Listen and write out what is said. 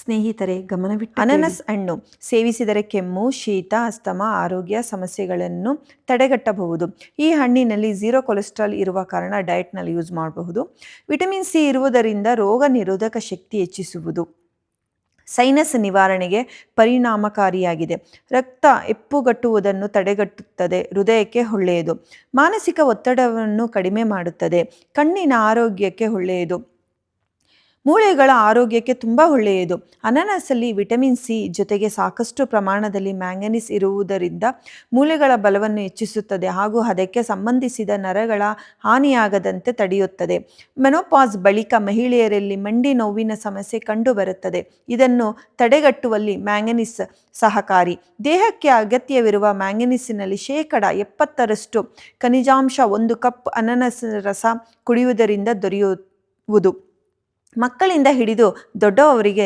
ಸ್ನೇಹಿತರೆ ಗಮನವಿಟ್ಟು ಅನಾನಸ್ ಹಣ್ಣು ಸೇವಿಸಿದರೆ ಕೆಮ್ಮು, ಶೀತ, ಅಸ್ತಮ, ಆರೋಗ್ಯ ಸಮಸ್ಯೆಗಳನ್ನು ತಡೆಗಟ್ಟಬಹುದು. ಈ ಹಣ್ಣಿನಲ್ಲಿ 0 ಕೊಲೆಸ್ಟ್ರಾಲ್ ಇರುವ ಕಾರಣ ಡಯಟ್ನಲ್ಲಿ ಯೂಸ್ ಮಾಡಬಹುದು. ವಿಟಮಿನ್ ಸಿ ಇರುವುದರಿಂದ ರೋಗ ನಿರೋಧಕ ಶಕ್ತಿ ಹೆಚ್ಚಿಸುವುದು. ಸೈನಸ್ ನಿವಾರಣೆಗೆ ಪರಿಣಾಮಕಾರಿಯಾಗಿದೆ. ರಕ್ತ ಹೆಪ್ಪುಗಟ್ಟುವುದನ್ನು ತಡೆಗಟ್ಟುತ್ತದೆ. ಹೃದಯಕ್ಕೆ ಒಳ್ಳೆಯದು. ಮಾನಸಿಕ ಒತ್ತಡವನ್ನು ಕಡಿಮೆ ಮಾಡುತ್ತದೆ. ಕಣ್ಣಿನ ಆರೋಗ್ಯಕ್ಕೆ ಒಳ್ಳೆಯದು. ಮೂಳೆಗಳ ಆರೋಗ್ಯಕ್ಕೆ ತುಂಬ ಒಳ್ಳೆಯದು. ಅನಾನಸಲ್ಲಿ ವಿಟಮಿನ್ ಸಿ ಜೊತೆಗೆ ಸಾಕಷ್ಟು ಪ್ರಮಾಣದಲ್ಲಿ ಮ್ಯಾಂಗನೀಸ್ ಇರುವುದರಿಂದ ಮೂಳೆಗಳ ಬಲವನ್ನು ಹೆಚ್ಚಿಸುತ್ತದೆ ಹಾಗೂ ಅದಕ್ಕೆ ಸಂಬಂಧಿಸಿದ ನರಗಳ ಹಾನಿಯಾಗದಂತೆ ತಡೆಯುತ್ತದೆ. ಮೆನೋಪಾಸ್ ಬಳಿಕ ಮಹಿಳೆಯರಲ್ಲಿ ಮಂಡಿ ನೋವಿನ ಸಮಸ್ಯೆ ಕಂಡುಬರುತ್ತದೆ. ಇದನ್ನು ತಡೆಗಟ್ಟುವಲ್ಲಿ ಮ್ಯಾಂಗನೀಸ್ ಸಹಕಾರಿ. ದೇಹಕ್ಕೆ ಅಗತ್ಯವಿರುವ ಮ್ಯಾಂಗನೀಸಿನಲ್ಲಿ 70% ಖನಿಜಾಂಶ 1 ಕಪ್ ಅನಾನಸ್ ರಸ ಕುಡಿಯುವುದರಿಂದ ದೊರೆಯುವುದು. ಮಕ್ಕಳಿಂದ ಹಿಡಿದು ದೊಡ್ಡವರಿಗೆ